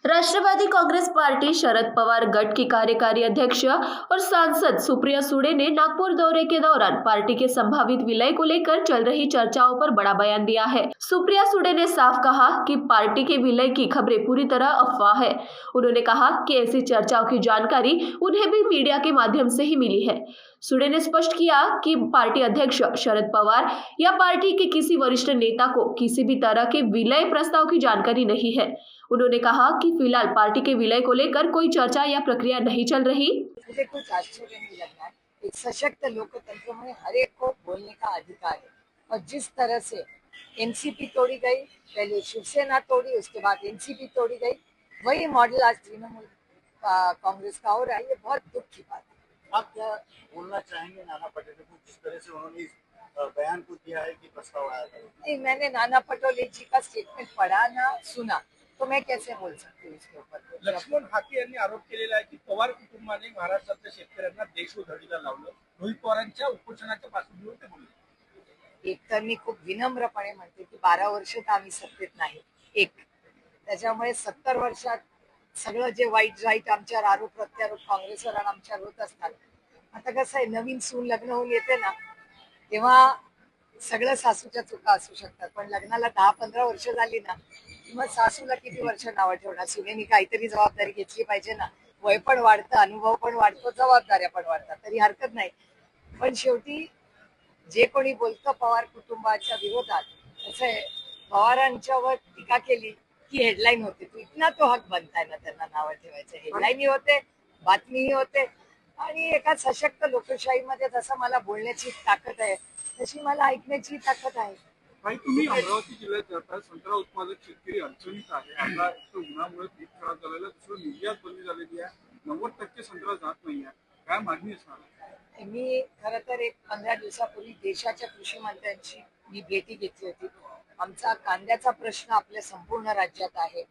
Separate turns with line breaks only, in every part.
Rashtrawadi Congress party Sharad Pawar गट की कार्यकारी अध्यक्ष और सांसद सुप्रिया सुळे ने नागपुर दौरे के दौरान पार्टी के संभावित विलय को लेकर चल रही चर्चाओं पर बड़ा बयान दिया है। सुप्रिया सुळे ने साफ कहा कि पार्टी के विलय की खबरें पूरी तरह अफवाह है। उन्होंने कहा कि ऐसी चर्चाओं की जानकारी उन्हें भी मीडिया के माध्यम से ही मिली है। सुळे ने स्पष्ट किया कि पार्टी अध्यक्ष शरद पवार या पार्टी के किसी वरिष्ठ नेता को किसी भी तरह के विलय प्रस्ताव की जानकारी नहीं है। उन्होंने कहा कि फिलहाल पार्टी के विलय को लेकर कोई चर्चा या प्रक्रिया नहीं चल रही।
मुझे कुछ आश्चर्य नहीं लग रहा है। एक सशक्त लोकतंत्र में हर एक को बोलने का अधिकार है और जिस तरह से एनसीपी तोड़ी गई, पहले शिवसेना तोड़ी, उसके बाद एनसीपी तोड़ी गई, वही मॉडल आज तृणमूल कांग्रेस का हो रहा है। ये बहुत दुख की बात है।
आप क्या बोलना चाहेंगे नाना पटोले को, जिस तरह से उन्होंने इस बयान को दिया है कि प्रस्ताव आया था?
नहीं, मैंने नाना पटोले जी का स्टेटमेंट पढ़ा ना सुना, तो मैं कैसे बोल सकती हूँ इसके ऊपर।
लक्ष्मण हाके यांनी आरोप केलेला आहे की पवार कुटुंबाने महाराष्ट्रातल्या शेतकऱ्यांना देश उधळीला लावलं. रोहित पवारांच्या उपोषणाच्या पार्श्वभूमीवर ते बोलले.
एक तर मी खूप विनम्रपणे म्हणते की 12 वर्ष तर आम्ही सत्तेत नाही, एक त्याच्यामुळे 70 वर्षात सगळं जे वाईट आमच्यावर आरोप प्रत्यारोप काँग्रेसवर आणि आमच्यावर होत असतात. आता कसं आहे, नवीन सून लग्न होऊन येते ना, तेव्हा सगळं सासूच्या चुका असू शकतात, पण लग्नाला 10-15 वर्ष झाली ना, मग सासूला किती वर्ष नावं ठेवणार. सुनेनी काहीतरी जबाबदारी घेतली पाहिजे ना. वय पण वाढतं, अनुभव पण वाढतो, जबाबदाऱ्या पण वाढतात, तरी हरकत नाही. पण शेवटी जे कोणी बोलतं पवार कुटुंबाच्या विरोधात, असं आहे, पवारांच्यावर टीका केली की हेडलाईन होते. तू इतना तो हक बनताय ना त्यांना नावं ठेवायचं. हेडलाईनही होते, बातमीही होते. आणि एका सशक्त लोकशाहीमध्ये जसं मला बोलण्याची ताकद आहे, तशी मला ऐकण्याची ताकद आहे.
काही तुम्ही अमरावती जिल्ह्यात जाता, संत्रा उत्पादक शेतकरी अडचणीत आहे. आता उन्हामुळे पीक खराब झालेलं, दुसरं निर्यात बंदी झालेली आहे, 90% संत्रा जात नाही आहे. काय मागणी असणार?
मी खरं तर एक 15 दिवसापूर्वी देशाच्या कृषी मंत्र्यांची मी भेटी घेतली होती. आमचा कांद्याचा प्रश्न आपल्या संपूर्ण राज्यात आहे.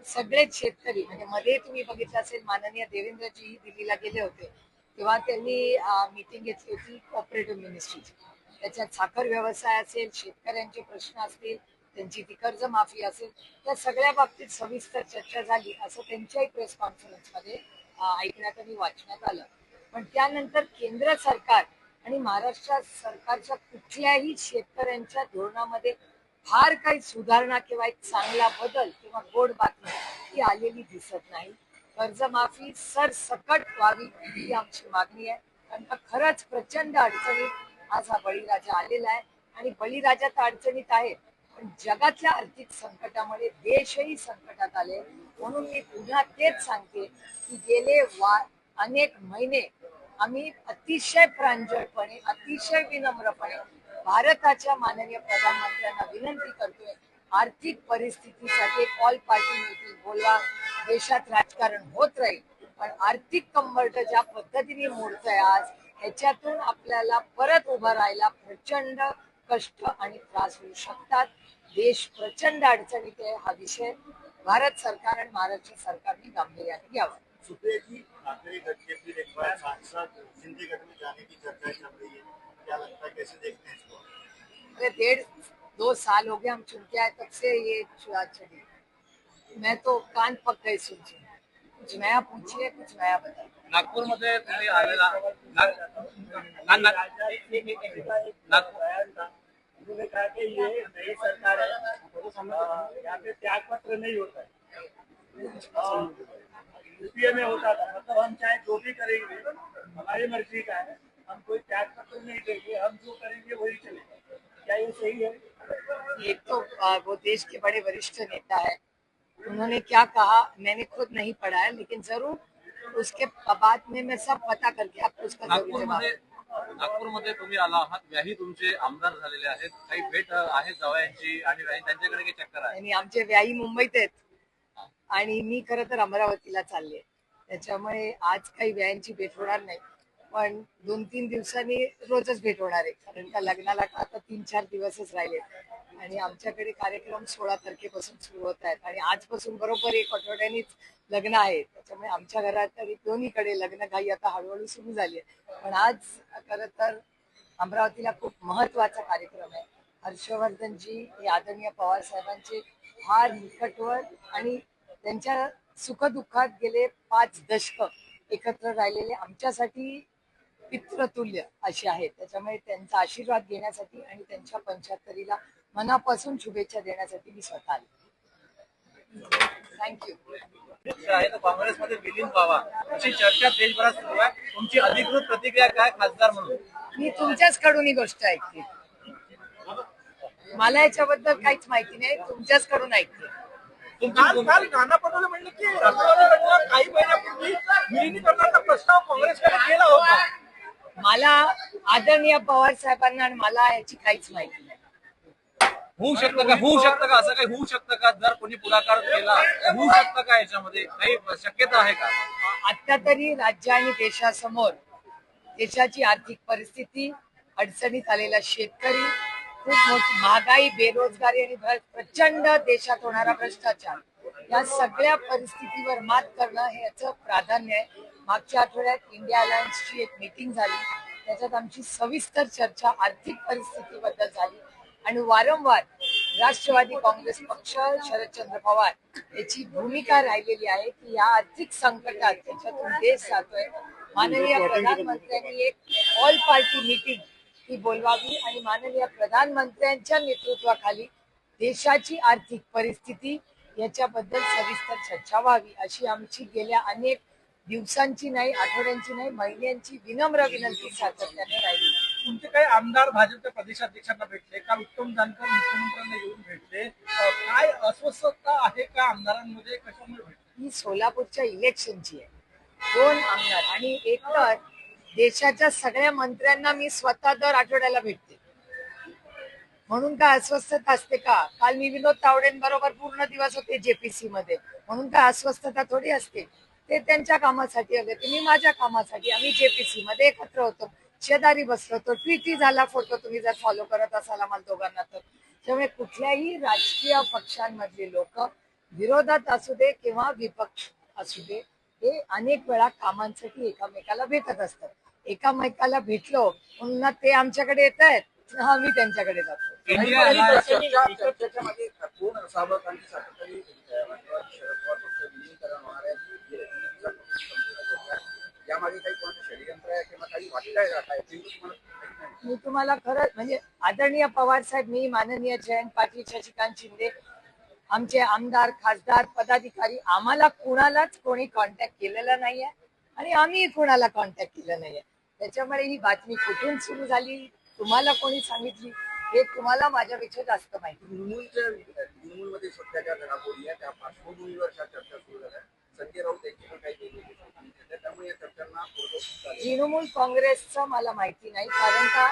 सगळेच शेतकरी, म्हणजे मध्ये तुम्ही बघितलं असेल, माननीय देवेंद्रजी दिल्लीला गेले होते, तेव्हा त्यांनी मीटिंग घेतली होती कोऑपरेटिव्ह मिनिस्ट्रीची. त्याच्यात साखर व्यवसाय असेल, शेतकऱ्यांचे प्रश्न असतील, त्यांची ती कर्जमाफी असेल, त्या सगळ्या बाबतीत सविस्तर चर्चा झाली, असं त्यांच्याही प्रेस कॉन्फरन्समध्ये ऐकण्यात आणि वाचण्यात आलं. पण त्यानंतर केंद्र सरकार आणि महाराष्ट्र सरकारच्या कुठल्याही शेतकऱ्यांच्या धोरणामध्ये फार काही सुधारणा किंवा एक चांगला बदल किंवा गोड बातमी ही आलेली दिसत नाही. कर्जमाफी सरसकट व्हावी ही आमची मागणी आहे. कारण का खरंच प्रचंड अडचणीत आज हा बळीराजा आलेला आहे. आणि बळीराजा तर अडचणीत आहे, पण जगातल्या आर्थिक संकटामुळे देशही संकटात आले. म्हणून मी पुन्हा तेच सांगते की गेले अनेक महिने आम्ही अतिशय प्रांजळपणे, अतिशय विनम्रपणे भारताच्या माननीय प्रधानमंत्र्यांना विनंती करतोय, आर्थिक परिस्थितीसाठी ऑल पार्टी मीटिंग बोलवा. देशात राजकारण होत राहील, पण आर्थिक कंबरट ज्या पद्धतीने मोडतंय आज, ह्याच्यातून आपल्याला परत उभं राहायला प्रचंड कष्ट आणि त्रास होऊ शकतात. देश प्रचंड अडचणीत आहे. हा विषय भारत सरकार आणि महाराष्ट्र सरकारने गांभीर्याने घ्यावा.
सुप्रिया जी, आखिरी गट के फिर एक बार सांसद सिंधी गट में जाने की चर्चा चल रही है, क्या लगता है, कैसे देखते हैं इसको?
अरे 1.5-2 साल हो गए हम चुन के आए, तब से ये चली. मैं तो कान पक गई सुन के. कुछ नया पूछिए, कुछ नया बताइए.
नागपूरमध्ये तुम्ही आलेला
उन्होंने कहा कि ये नई सरकार है, यहाँ पे त्याग पत्र नहीं होता है, यूपीए में होता था. मतलब हम चाहे जो भी करेंगे हमारी मर्जी का है, हम कोई त्याग पत्र नहीं देंगे, हम जो करेंगे वही चलेगा. क्या ये सही है?
एक तो वो देश के बड़े वरिष्ठ नेता है, उन्होंने क्या कहा मैंने खुद नहीं पढ़ा है, लेकिन जरूर उसके बाद में मैं सब पता करके आपको उसका जरूर जवाब.
नागपूरमध्ये तुम्ही आला आहात, व्याही तुमचे आमदार झालेले आहेत, काही भेट आहे जावयांची आणि त्यांच्याकडे काही चक्कर आहे?
आणि आमचे व्याही मुंबईत आहेत आणि मी खरं तर अमरावतीला चालले, त्याच्यामुळे आज काही व्यायांची भेट होणार नाही. पण 2-3 दिवसांनी रोजच भेट होणार आहे, कारण का लग्नाला आता 3-4 दिवसच राहिले आणि आमच्याकडे कार्यक्रम 16 तारखेपासून सुरू होत आहेत आणि आजपासून बरोबर 1 आठवड्यानेच लग्न आहे. त्याच्यामुळे आमच्या घरात तरी दोन्हीकडे लग्न घाई आता हळूहळू सुरू झाली आहे. पण आज खरं तर अमरावतीला खूप महत्वाचा कार्यक्रम आहे. हर्षवर्धनजी हे आदरणीय पवार साहेबांचे फार निकटवर आणि त्यांच्या सुखदुःखात गेले 5 दशक एकत्र राहिलेले आमच्यासाठी पितृतुल्य असे आहेत. त्याच्यामुळे त्यांचा आशीर्वाद घेण्यासाठी आणि त्यांच्या 75ला मनापासून शुभेच्छा देण्यासाठी मी स्वतः आले. थँक्यू.
अध्यक्ष आहे तो काँग्रेसमध्ये विलीन व्हावा अशी चर्चा देशभरात सुरू आहे. तुमची अधिकृत प्रतिक्रिया काय खासदार म्हणून?
मी तुमच्याच कडून ही गोष्ट ऐकते. मला याच्याबद्दल काहीच माहिती नाही, तुमच्याच कडून ऐकते.
काल नाना पटोले म्हणले की राष्ट्रवादीकडनं काही महिन्यापूर्वी विलिनीकरणाचा प्रस्ताव काँग्रेसकडे केला होता.
मला आदरणीय पवार साहेबांना आणि मला याची काहीच माहिती नाही.
होऊ शकतं का असं काही होऊ शकतं का? जर कोणी पुढाकार केला होऊ शकतं का? याच्यामध्ये काही शक्यता आहे का?
आता तरी राज्य आणि देशासमोर देशाची आर्थिक परिस्थिती, अडचणीत आलेला शेतकरी, खूप मोठी महागाई, बेरोजगारी आणि प्रचंड देशात होणारा भ्रष्टाचार, या सगळ्या परिस्थितीवर मात करणं हे याचं प्राधान्य आहे. मागच्या आठवड्यात इंडिया अलायन्सची एक मीटिंग झाली, त्याच्यात आमची सविस्तर चर्चा आर्थिक परिस्थितीबद्दल झाली आणि वारंवार राष्ट्रवादी काँग्रेस पक्ष, शरदचंद्र पवार याची भूमिका राहिलेली आहे की या आर्थिक संकटात त्याच्यातून देश जातोय. माननीय प्रधानमंत्र्यांनी एक ऑल पार्टी मीटिंग ही बोलवावी आणि माननीय प्रधानमंत्र्यांच्या नेतृत्वाखाली देशाची आर्थिक परिस्थिती याच्याबद्दल सविस्तर चर्चा व्हावी अशी आमची गेल्या अनेक दिवसांची नाही, आठवड्यांची नाही, महिन्यांची विनम्र विनंती सातत्याने राहिली.
तुमचे काही आमदार भाजपच्या प्रदेशाध्यक्षांना भेटले, काल उत्तम जानकर मुख्यमंत्र्यांना येऊन भेटले. काय अस्वस्थता आहे का आमदारांमध्ये, कशामुळे भेटले?
ही सोलापूरच्या इलेक्शनची आहे. 2 आमदार आणि एकतर देशाच्या सगळ्या मंत्र्यांना मी स्वतः दर आठवड्याला भेटते, म्हणून काय अस्वस्थता असते का? काल मी विनोद तावडेंबरोबर पूर्ण दिवस होते जेपीसी मध्ये, म्हणून काय अस्वस्थता थोडी असते? ते त्यांच्या कामासाठी आले, मी माझ्या कामासाठी. आम्ही जेपीसी मध्ये एकत्र होतो, शेजारी बसलो होतो, ट्विटी झाला फोटो, तुम्ही जर फॉलो करत असाल आम्हाला दोघांना तर. त्यामुळे कुठल्याही राजकीय पक्षांमधले लोक विरोधात असू दे किंवा विपक्ष असू दे, हे अनेक वेळा कामांसाठी एकामेकाला भेटत असतात. एकामेकाला भेटलो म्हणून ते आमच्याकडे येत आहेत, आम्ही त्यांच्याकडे जातो.
चर्चेच्या मागे कोण असावं, कारण की सातत्याने शरद पवार पक्ष विलीनीकरण होणार आहे, यामागे काही कोणाचं षडयंत्र आहे किंवा काही वाटतंय का? काय
मी तुम्हाला खरंच म्हणजे आदरणीय पवार साहेब, मी माननीय जयंत पाटील, शशिकांत शिंदे, आमचे आमदार, खासदार, पदाधिकारी, आम्हाला कुणालाच कोणी कॉन्टॅक्ट केलेला नाहीये आणि आम्ही कुणाला कॉन्टॅक्ट केलं नाहीये. त्याच्यामुळे ही बातमी कुठून सुरू झाली, तुम्हाला कोणी सांगितली, हे तुम्हाला माझ्यापेक्षा जास्त माहिती.
तृणमूलमध्ये सध्याच्या घडामोडी आहे, त्या पार्श्वभूमीवर चर्चा सुरू झाल्या. संजय राऊत यांची पण काही वेगळी त्यामुळे या चर्चांना
तृणमूल काँग्रेसचं मला माहिती नाही, कारण का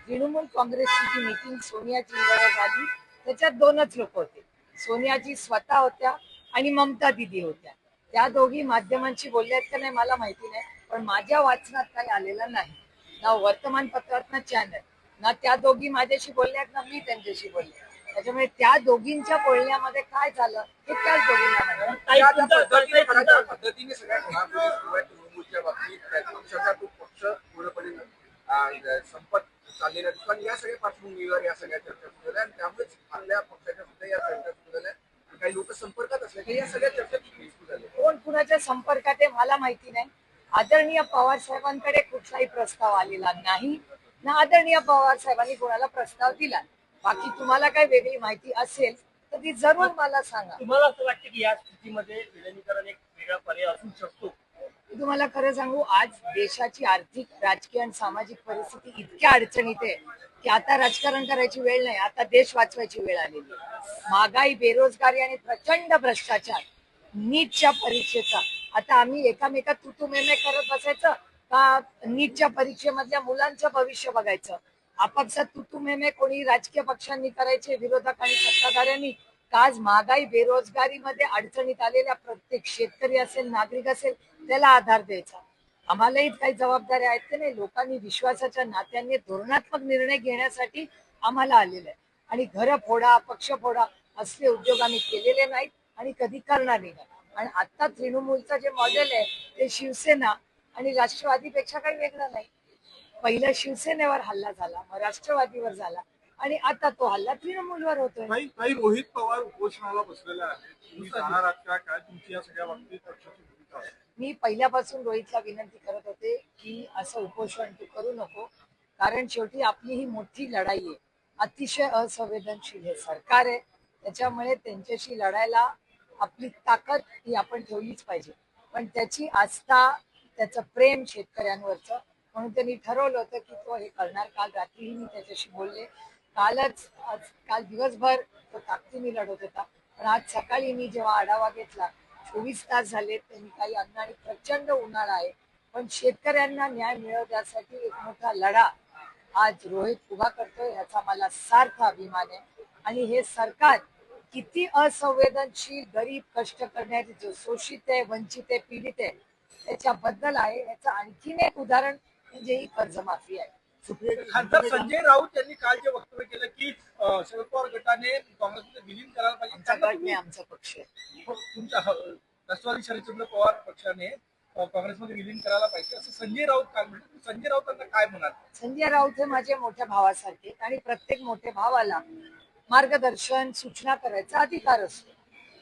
तृणमूल काँग्रेसची जी मीटिंग सोनियाजींवर झाली त्याच्यात 2च लोक होते. सोनियाजी स्वतः होत्या आणि ममता दिदी होत्या. त्या दोघी माध्यमांशी बोलल्यात का नाही मला माहिती नाही, पण माझ्या वाचनात काही आलेलं नाही, ना वर्तमानपत्रात ना चॅनल, ना त्या दोघी माझ्याशी बोलल्यात ना मी त्यांच्याशी बोलले. त्याच्यामुळे त्या दोघींच्या बोलण्यामध्ये काय झालं हे त्याच दोघींना
पद्धतीने सगळ्या तृणमूलच्या बाबतीत पक्षाचा तो पक्ष पूर्णपणे संपत चाललेला दिसतो आणि या सगळ्या पार्श्वभूमीवर या सगळ्या चर्चा सुरू झाल्या आणि त्यामुळेच आपल्या पक्षाच्या सुद्धा या चर्चा सुरू झाल्या. काही लोक संपर्कात असल्या या सगळ्या चर्चा सुरू झाल्या.
कोण कुणाच्या संपर्कात आहे मला माहिती नाही. आदरणीय पवार साहेबांकडे कुठलाही प्रस्ताव आलेला नाही ना आदरणीय पवार साहेबांनी कोणाला प्रस्ताव दिला. बाकी तुम्हाला काही वेगळी माहिती असेल तर ती जरूर मला सांगा.
तुम्हाला असं वाटतं की या स्थितीमध्ये विलिनीकरण एक वेगळा पर्याय असू शकतो?
मी तुम्हाला खरं सांगू, आज देशाची आर्थिक, राजकीय आणि सामाजिक परिस्थिती इतक्या अडचणीत आहे की आता राजकारण करायची वेळ नाही, आता देश वाचवायची वेळ आलेली आहे. महागाई, बेरोजगारी आणि प्रचंड भ्रष्टाचार, नीटच्या परीक्षेचा आता आम्ही एकामेकात तुतुमेमे करत बसायचं का नीटच्या परीक्षेमधल्या मुलांचं भविष्य बघायचं? आपापसात तुतुमेमे कोणी राजकीय पक्षांनी करायचे, विरोधक आणि सत्ताधाऱ्यांनी. आज महागाई, बेरोजगारीमध्ये अडचणीत आलेल्या प्रत्येक शेतकरी असेल, नागरिक असेल, त्याला आधार द्यायचा. आम्हालाही काही जबाबदाऱ्या आहेत की नाही. लोकांनी विश्वासाच्या नात्याने धोरणात्मक निर्णय घेण्यासाठी आम्हाला आलेलं आहे आणि घर फोडा, पक्ष फोडा असले उद्योग आम्ही केलेले नाहीत आणि कधी करणारही नाही. आणि आता तृणमूलचं जे मॉडेल आहे ते शिवसेना आणि राष्ट्रवादीपेक्षा काही वेगळं नाही. पहिलं शिवसेनेवर हल्ला झाला, मग राष्ट्रवादीवर झाला, आणि आता तो हल्ला तृणमूलवर होतोय.
काही रोहित पवार उपोषणाला बसलेले आहेत. तुम्ही जाणार आहात का? काय तुमची या सगळ्या बाबतीत पक्षाची भूमिका आहे?
मी पहिल्यापासून रोहितला विनंती करत होते की असं उपोषण तू करू नको, कारण शेवटी आपली ही मोठी लढाई आहे. अतिशय असंवेदनशील हे सरकार आहे, त्याच्यामुळे त्यांच्याशी लढायला आपली ताकद ही आपण ठेवलीच पाहिजे. पण त्याची आस्था, त्याचं प्रेम शेतकऱ्यांवरचं, म्हणून त्यांनी ठरवलं होतं की तो हे करणार. काल रात्रीही मी त्याच्याशी बोलले. काल दिवसभर तो ताकदीने लढत होता, पण आज सकाळी मी जेव्हा आढावा घेतला, 24 तास झाले, त्यांनी काही अन्न आणि प्रचंड उन्हाळा आहे, पण शेतकऱ्यांना न्याय मिळवण्यासाठी एक मोठा लढा आज रोहित उभा करतोय, ह्याचा मला सार्थ अभिमान आहे. आणि हे सरकार किती असंवेदनशील, गरीब, कष्ट करणारे, जो शोषित आहे, वंचित आहे, पीडित आहे, त्याच्याबद्दल आहे. याचं आणखीन एक उदाहरण म्हणजे ही कर्जमाफी आहे.
खासदार संजय राऊत यांनी काल जे वक्तव्य केलं की शरद पवार गटाने काँग्रेसमध्ये विलीन करायला पाहिजे.
आमचा
त्यांना
गट
तुम्ही-
नाही, आमचा पक्ष आहे.
तुमच्या राष्ट्रवादी शरदचंद्र पवार पक्षाने काँग्रेसमध्ये विलीन करायला पाहिजे असं संजय राऊत काल म्हणले. संजय राऊतांना काय म्हणाल?
संजय राऊत हे माझे मोठ्या भावासारखे, आणि प्रत्येक मोठ्या भावाला मार्गदर्शन, सूचना करायचा अधिकार असतो.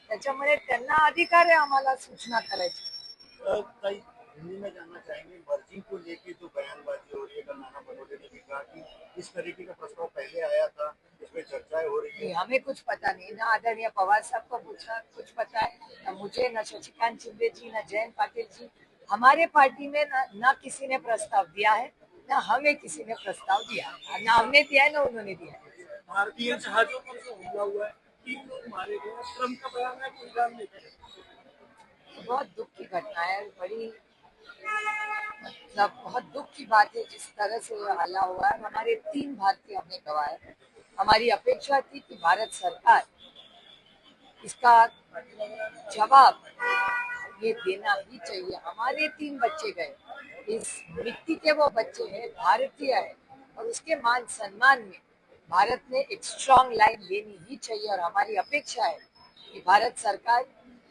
त्याच्यामुळे त्यांना अधिकार आहे आम्हाला सूचना करायची.
कई हिंदी में जानना चाहेंगे मर्जिंग को लेके जो बयानबाजी हो रही है, कल नाना मनोहर ने भी कहा कि इस तरीके का प्रस्ताव पहले आया था, इसमें चर्चाएं हो रही है।
नहीं, हमें कुछ पता नहीं, ना आदरणीय पवार साहब को पूछना कुछ पता है, न मुझे, न शशिकांत शिंदे जी, न जयंत पाटिल जी. हमारे पार्टी में न किसी ने प्रस्ताव दिया है, न हमें किसी ने प्रस्ताव दिया, न हमने दिया है, न उन्होंने दिया है.
भारतीय जहाजों पर जो हमला हुआ है, 3 लोग मारे गए, ट्रम्प का बयान है कोई इल्जाम नहीं है।
बहुत दुख की घटना है, बड़ी मतलब बहुत दुख की बात है जिस तरह से ये हल्ला हुआ है. हमारे 3 भारतीय हमने गंवाए. हमारी अपेक्षा थी कि भारत सरकार इसका जवाब ये देना ही चाहिए. हमारे 3 बच्चे गए, इस मिट्टी के वो बच्चे हैं, भारतीय है, और उसके मान सम्मान में भारत ने एक स्ट्रॉन्ग लाइन लेनी ही चाहिए. और हमारी अपेक्षा है कि भारत सरकार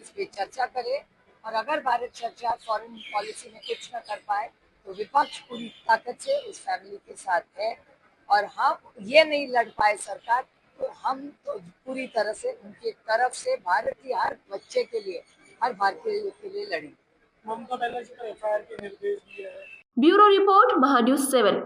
इस पे चर्चा करे, और अगर भारत सरकार फॉरेन पॉलिसी में कुछ न कर पाए तो विपक्ष पूरी ताकत से उस फैमिली के साथ है. और हम ये नहीं लड़ पाए सरकार, तो हम तो पूरी तरह से उनकी तरफ से भारतीय हर बच्चे के लिए, हर भारतीय के लिए लड़ी.
ममता बनर्जी पर एफआईआर के निर्देश दिए हैं।
Bureau report Mahanews 7.